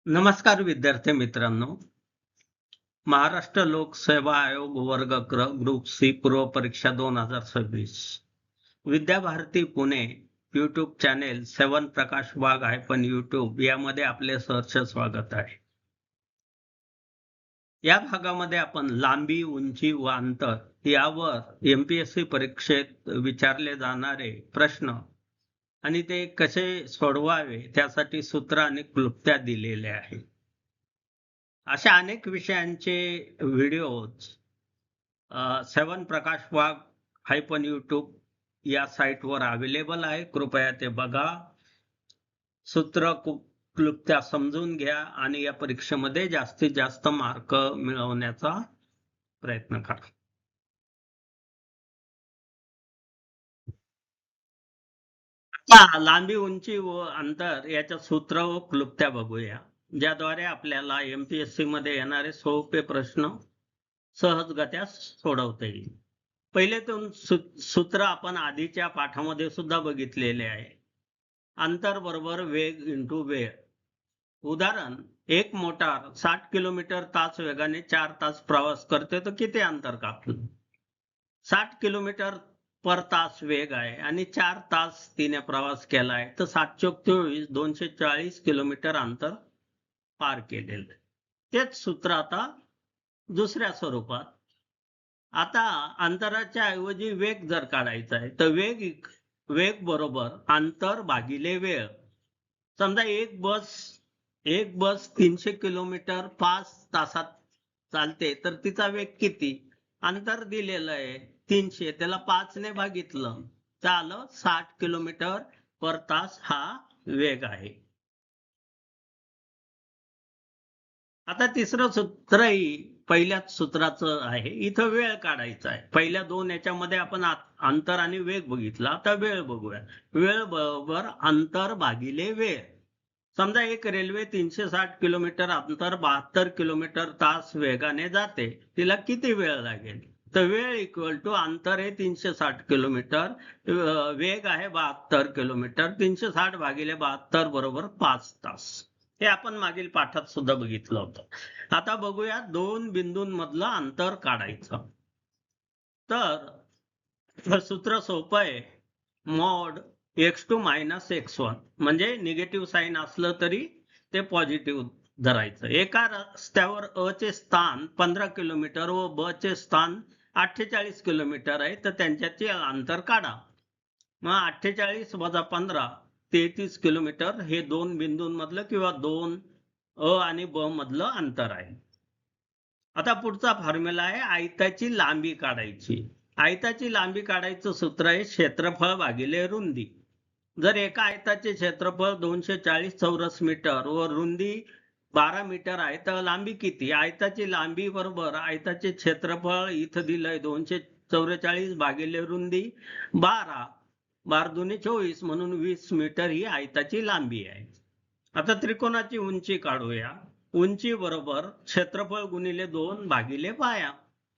नमस्कार विद्यार्थी मित्रांनो. महाराष्ट्र लोकसेवा आयोग वर्ग ग्रुप सी पूर्व परीक्षा 2026 विद्याभारती पुणे यूट्यूब चॅनेल 7 प्रकाश वाघ यूट्यूब यामध्ये आपले सहर्ष स्वागत आहे. या भागामध्ये आपण लांबी, उंची व अंतर यावर एमपीएससी परीक्षेत विचारले जाणारे प्रश्न आणि ते कसे सोडवावे त्यासाठी सूत्र आणि क्लुप्त्या दिलेल्या आहेत. अशा अनेक विषयांचे व्हिडिओज 7 प्रकाश वाघ यूट्यूब या साईटवर अवेलेबल आहे. कृपया ते बघा, सूत्र क्लुप्त्या समजून घ्या आणि या परीक्षेमध्ये जास्तीत जास्त मार्क मिळवण्याचा प्रयत्न करा. लांबी, उंची व अंतर याच्या सूत्र व क्लुप्त्या बघूया, ज्याद्वारे आपल्याला एमपीएससी मध्ये येणारे सोपे प्रश्न सहजगत्या सोडवता येईल. पहिले दोन सूत्र आपण आधीच्या पाठामध्ये सुद्धा बघितलेले आहे. अंतर बरोबर वेग इंटू वेळ. उदाहरण, एक मोटार 60 किलोमीटर तास वेगाने 4 तास प्रवास करते तर किती अंतर कापलं? 60 किलोमीटर पर तास वेग आहे आणि 4 तास तिने प्रवास केलाय तर 724 240 किलोमीटर अंतर पार केलेलं. तेच सूत्र आता दुसऱ्या स्वरूपात. आता अंतराच्या ऐवजी वेग जर काढायचा आहे तर वेग बरोबर अंतर भागिले वेळ. समजा एक बस 300 किलोमीटर 5 तासात चालते तर तिचा वेग किती? अंतर दिलेलं आहे 300, त्याला 5 ने भागितलं तर आलं 60 किलोमीटर पर तास हा वेग आहे. आता तिसरं सूत्रही पहिल्याच सूत्राचं आहे. इथं वेळ काढायचा आहे. पहिल्या दोन याच्यामध्ये आपण अंतर आणि वेग बघितला, आता वेळ बघूया. वेळ बरोबर अंतर भागिले वेळ. समजा एक रेल्वे 360 किलोमीटर अंतर 72 किलोमीटर तास वेगाने जाते, तिला किती वेळ लागेल? तर वेळ इक्वल टू अंतर आहे 360 किलोमीटर, वेग आहे 72 किलोमीटर, 360 भागिले 72 बरोबर 5 तास. हे आपण मागील पाठात सुद्धा बघितलं होतं. आता बघूया दोन बिंदूंमधलं अंतर काढायचं. तर सूत्र सोपं आहे. मॉड x2 - x1 म्हणजे निगेटिव्ह साइन असलं तरी ते पॉझिटिव्ह धरायचं. एका रस्त्यावर अ चे स्थान 15 किलोमीटर व ब चे स्थान 48 किलोमीटर आहे तर त्यांच्याचे अंतर काढा. मग 48 वजा 15 33 किलोमीटर हे दोन बिंदूंमधलं किंवा दोन अ आणि ब मधलं अंतर आहे. आता पुढचा फॉर्म्युला आहे आयताची लांबी काढायची. आयताची लांबी काढायचं सूत्र आहे क्षेत्रफळ भागिले रुंदी. जर एका आयताचे क्षेत्रफळ 240 चौरस मीटर व रुंदी 12 मीटर आहे तर लांबी किती? आयताची लांबी बरोबर आयताचे क्षेत्रफळ इथं दिलंय 244 भागिले रुंदी 12, 12 दुने 24 म्हणून 20 मीटर ही आयताची लांबी आहे. आता त्रिकोणाची उंची काढूया. उंची बरोबर क्षेत्रफळ गुणिले 2 भागिले पाया.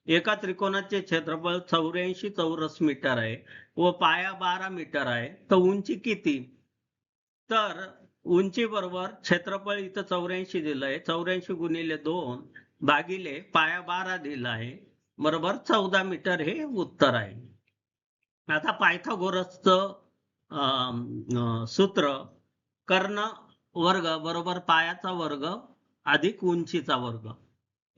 एका त्रिकोणाचे क्षेत्रफळ 84 चौरस मीटर आहे व पाया 12 मीटर आहे तर उंची किती? तर उंची बरोबर क्षेत्रफळ इथं 84 दिलंय, 84 गुणिले 2 भागिले पाया 12 दिला आहे बरोबर 14 मीटर हे उत्तर आहे. आता पायथागोरसचं सूत्र कर्ण वर्ग बरोबर पायाचा वर्ग अधिक उंचीचा वर्ग.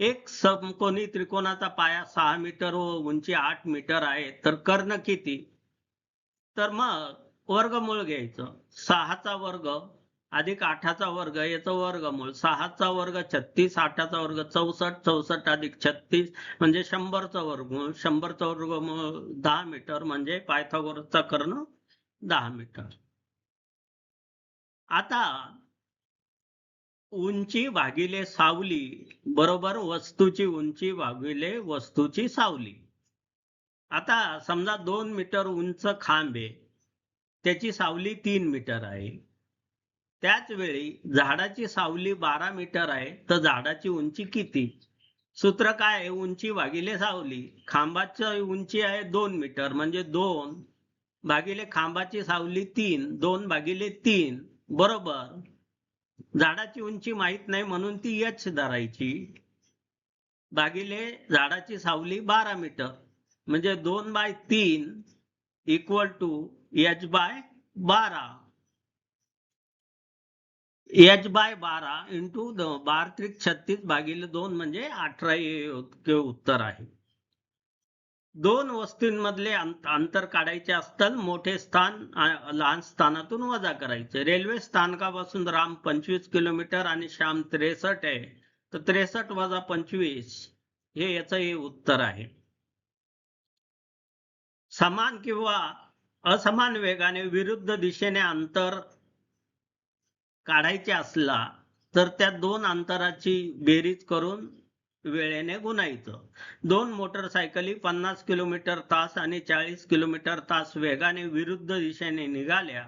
एक समकोनी त्रिकोणाचा पाया 6 मीटर व उंची 8 मीटर आहे तर कर्ण किती? तर मग वर्गमूळ घ्यायचं. 6चा वर्ग अधिक 8चा वर्ग याचं वर्गमूळ. 6चा वर्ग 36, 8चा वर्ग 64, 64 अधिक 36 म्हणजे 100चं वर्गमूळ. 100चं वर्गमूळ 10 मीटर म्हणजे पायथागोरसचा कर्ण 10 मीटर. आता उंची भागिले सावली बरोबर वस्तूची उंची भागिले वस्तूची सावली. आता समजा 2 मीटर उंच खांब आहे, त्याची सावली 3 मीटर आहे. त्याच वेळी झाडाची सावली 12 मीटर आहे तर झाडाची उंची किती? सूत्र काय आहे? उंची भागिले सावली. खांबाची उंची आहे 2 मीटर म्हणजे 2 भागिले खांबाची सावली 3, 2 भागिले 3 बरोबर झाडाची उंची माहित नाही म्हणून ती एच धरायची, भागिले झाडाची सावली 12 मीटर, म्हणजे 2/3 equal to h/12. h/12 into 12×36 भागिले 2 म्हणजे 18 हे उत्तर आहे. दोन वस्तूंमधले अंतर काढायचे असताना मोठे स्थान लहान स्थानातून वजा करायचे. रेल्वे स्थानकापासून राम 25 किलोमीटर आणि श्याम 63 आहे, तर 63 वजा 25 हे याचं हे उत्तर आहे. समान किंवा असमान वेगाने विरुद्ध दिशेने अंतर काढायचे असला तर त्या दोन अंतराची बेरीज करून वेळेने गुणायचं. दोन मोटरसायकली 50 किलोमीटर तास आणि 40 किलोमीटर तास वेगाने विरुद्ध दिशेने निघाल्या.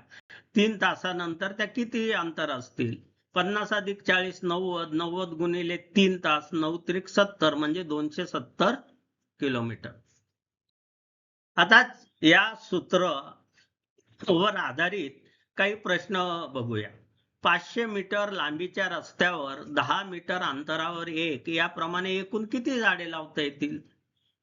3 तासानंतर त्या किती अंतर असतील? 50 अधिक 40 90, 90 गुणिले 3 तास 9 त्रिक 70 म्हणजे 270 किलोमीटर. आता या सूत्रावर आधारित काही प्रश्न बघूया. 500 मीटर लांबीच्या रस्त्यावर 10 मीटर अंतरावर एक याप्रमाणे एकूण किती झाडे लावता येतील?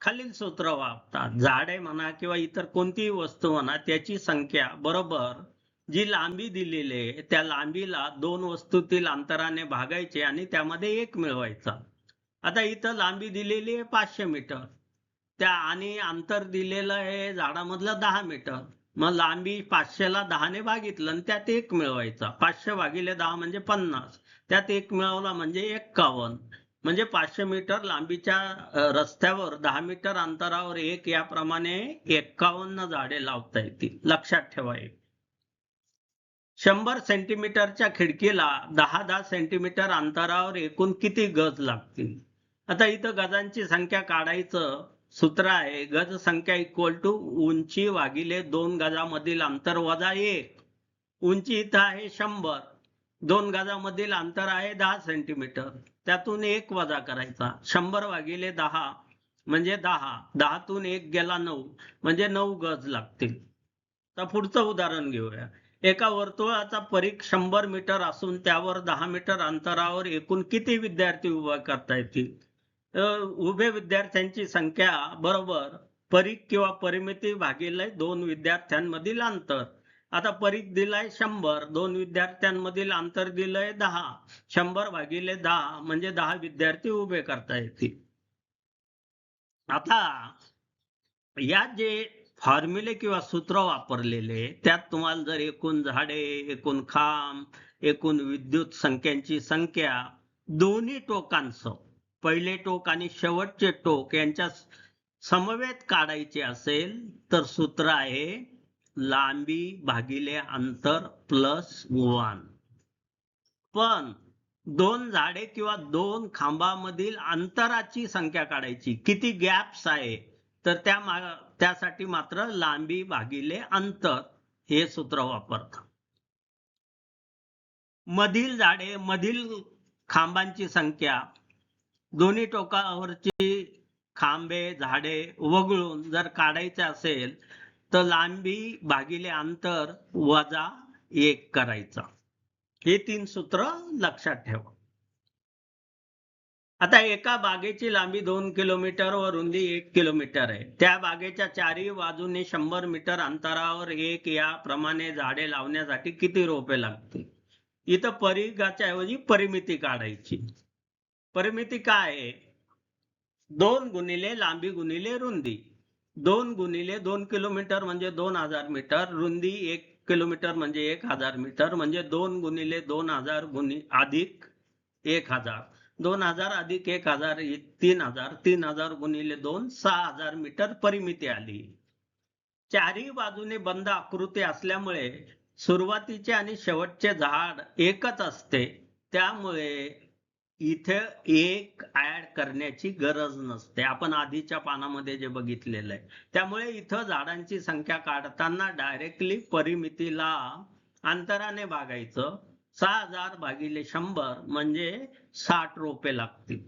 खालील सूत्र वापरतात. झाडे म्हणा किंवा इतर कोणतीही वस्तू म्हणा, त्याची संख्या बरोबर जी लांबी दिलेली आहे त्या लांबीला दोन वस्तूतील अंतराने भागायचे आणि त्यामध्ये एक मिळवायचा. आता इथं लांबी दिलेली आहे 500 मीटर, त्या आणि अंतर दिलेलं आहे झाडामधलं 10 मीटर. मग लांबी 500 ला 10 ने भागितलं आणि त्यात एक मिळवायचा. 500 भागिले 10 म्हणजे 50, त्यात एक मिळवला म्हणजे 51. म्हणजे 500 मीटर लांबीच्या रस्त्यावर 10 मीटर अंतरावर एक याप्रमाणे 51 झाडे लावता येतील. लक्षात ठेवा. 100 सेंटीमीटरच्या खिडकीला 10-10 सेंटीमीटर अंतरावर एकूण किती गज लागतील? आता इथं गजांची संख्या काढायचं सूत्र आहे. गज संख्या इक्वल टू उंची भागिले 2 गजामधील अंतर वजा 1. उंची इथं आहे 100, 2 गजामधील अंतर आहे 10 सेंटीमीटर, त्यातून 1 वजा करायचा. 100 भागिले 10 म्हणजे 10, 10 तून 1 गेला 9 म्हणजे 9 गज लागतील. तर पुढचं उदाहरण घेऊया. एका वर्तुळाचा परिघ 100 मीटर असून त्यावर 10 मीटर अंतरावर एकूण किती विद्यार्थी उभा करता येतील? उभे विद्यार्थ्यांची संख्या बरोबर परिघ किंवा परिमिती भागिले 2 विद्यार्थ्यांमधील अंतर. आता परिघ दिलाय 100, 2 विद्यार्थ्यांमधील अंतर दिलंय 10. 100 भागिले 10 म्हणजे 10 विद्यार्थी उभे करता येतील. आता या जे फॉर्म्युले किंवा सूत्र वापरलेले त्यात तुम्हाला जर एकूण झाडे, एकूण खांब, एकूण विद्युत संख्यांची संख्या दोन्ही टोकांसह पहिले टोक आणि शेवटचे टोक यांच्या समवेत काढायचे असेल तर सूत्र आहे लांबी भागिले अंतर प्लस 1. पण दोन झाडे किंवा दोन खांबामधील अंतराची संख्या काढायची, किती गॅप्स आहे, तर त्यासाठी मात्र लांबी भागिले अंतर हे सूत्र वापरतात. मधील झाडे मधील खांबांची संख्या दोन्ही टोकावरची खांबे झाडे वगळून जर काढायचे असेल तर लांबी भागिले अंतर वजा 1 करायचा. हे 3 सूत्र लक्षात ठेवा. आता एका बागेची लांबी 2 किलोमीटर व रुंदी 1 किलोमीटर आहे. त्या बागेच्या चारही बाजूने 100 मीटर अंतरावर एक याप्रमाणे झाडे लावण्यासाठी किती रोपे लागतील? इथं परिघाच्या ऐवजी परिमिती काढायची. परिमिती काय आहे? 2 गुणिले लांबी गुणिले रुंदी. 2 गुणिले 2 किलोमीटर म्हणजे 2000 मीटर, रुंदी 1 किलोमीटर म्हणजे 1000 मीटर, म्हणजे 2 गुणिले 2000 अधिक 1000, 2000 अधिक 1000 3000, 3000 गुणिले 2 6000 मीटर परिमिती आली. चारही बाजूने बंद आकृती असल्यामुळे सुरुवातीचे आणि शेवटचे झाड एकच असते, त्यामुळे इथे एक ऍड करण्याची गरज नसते. आपण आधीच्या पानामध्ये जे बघितलेलं आहे, त्यामुळे इथं झाडांची संख्या काढताना डायरेक्टली परिमितीला अंतराने भागायचं. 6000 भागिले 100 म्हणजे 60 रोपे लागतील.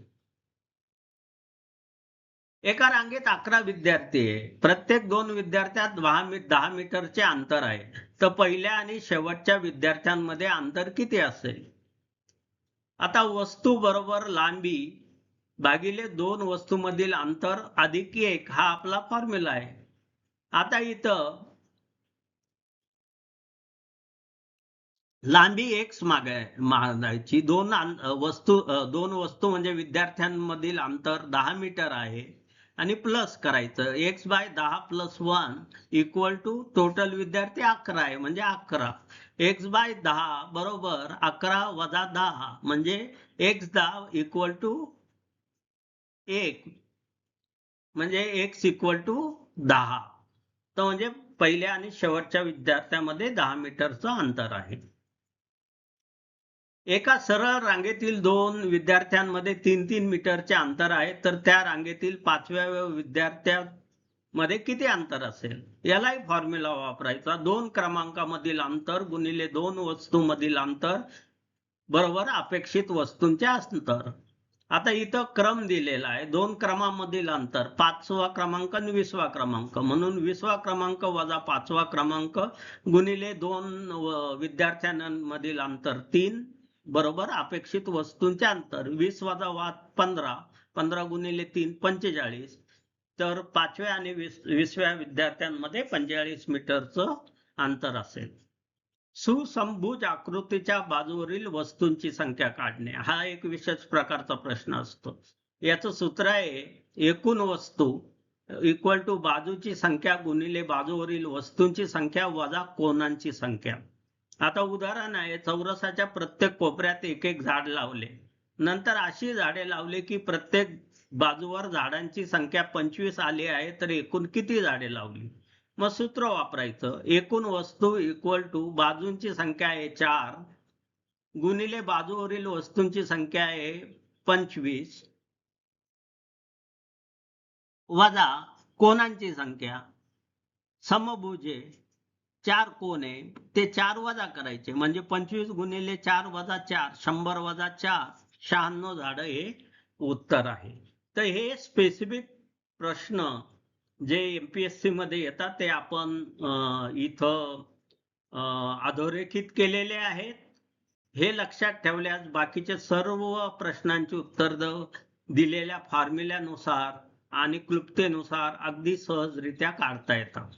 एका रांगेत 11 विद्यार्थी आहे. प्रत्येक 2 विद्यार्थ्यात 10 मीटरचे अंतर आहे. तर पहिल्या आणि शेवटच्या विद्यार्थ्यांमध्ये अंतर किती असेल? आता वस्तू बरोबर लांबी भागिले दोन वस्तूमधील अंतर अधिक 1 हा आपला फॉर्म्युला आहे. आता इथं लांबी x मागायची. दोन वस्तू म्हणजे विद्यार्थ्यांमधील अंतर 10 मीटर आहे आणि प्लस करायचं x/10 + 1 = टोटल विद्यार्थी 11 आहे म्हणजे 11. x/10 बरोबर 11 - 10 म्हणजे x10 = 1 म्हणजे x = 10. तर म्हणजे पहिल्या आणि शेवटच्या विद्यार्थ्यामध्ये 10 मीटरचं अंतर आहे. एका सरळ रांगेतील दोन विद्यार्थ्यांमध्ये 3-3 मीटरचे अंतर आहे, तर त्या रांगेतील 5व्या विद्यार्थ्यामध्ये किती अंतर असेल? यालाही फॉर्म्युला वापरायचा. 2 क्रमांकामधील अंतर गुणिले 2 वस्तूंमधील अंतर बरोबर अपेक्षित वस्तूंचे अंतर. आता इथं क्रम दिलेला आहे. 2 क्रमांमधील अंतर 5वा क्रमांक आणि 20वा क्रमांक, म्हणून 20वा क्रमांक वजा 5वा क्रमांक गुणिले 2 विद्यार्थ्यांमधील अंतर 3 बरोबर अपेक्षित वस्तूंचे अंतर. 20 वजा 15, 15 गुणिले 3 45. तर 5व्या आणि 20व्या विद्यार्थ्यांमध्ये 45 मीटरचं अंतर असेल. सुसमभुज आकृतीच्या बाजूवरील वस्तूंची संख्या काढणे हा एक विशेष प्रकारचा प्रश्न असतो. याचं सूत्र आहे एकूण वस्तू इक्वल टू बाजूची संख्या गुणिले बाजूवरील वस्तूंची संख्या वजा कोनांची संख्या. आता उदाहरण आहे, चौरसाच्या प्रत्येक कोपऱ्यात एक एक झाड लावले, नंतर अशी झाडे लावले की प्रत्येक बाजूवर झाडांची संख्या 25 आली आहे, तर एकूण किती झाडे लावली? मग सूत्र वापरायचं. एकूण वस्तू इक्वल टू बाजूंची संख्या आहे 4 गुणिले बाजूवरील वस्तूंची संख्या आहे 25 वजा कोनांची संख्या. समभुजे 4 कोण आहे ते 4 वजा करायचे, म्हणजे 25 गुणिले 4 वजा 4 100 वजा 4 96 झाडं हे उत्तर आहे. तर हे स्पेसिफिक प्रश्न जे एमपीएससी मध्ये येतात ते आपण इथं अधोरेखित केलेले आहेत. हे लक्षात ठेवल्यास बाकीचे सर्व प्रश्नांची उत्तर दिलेल्या फॉर्म्युल्यानुसार आणि क्लुप्तेनुसार अगदी सहजरित्या काढता येतात.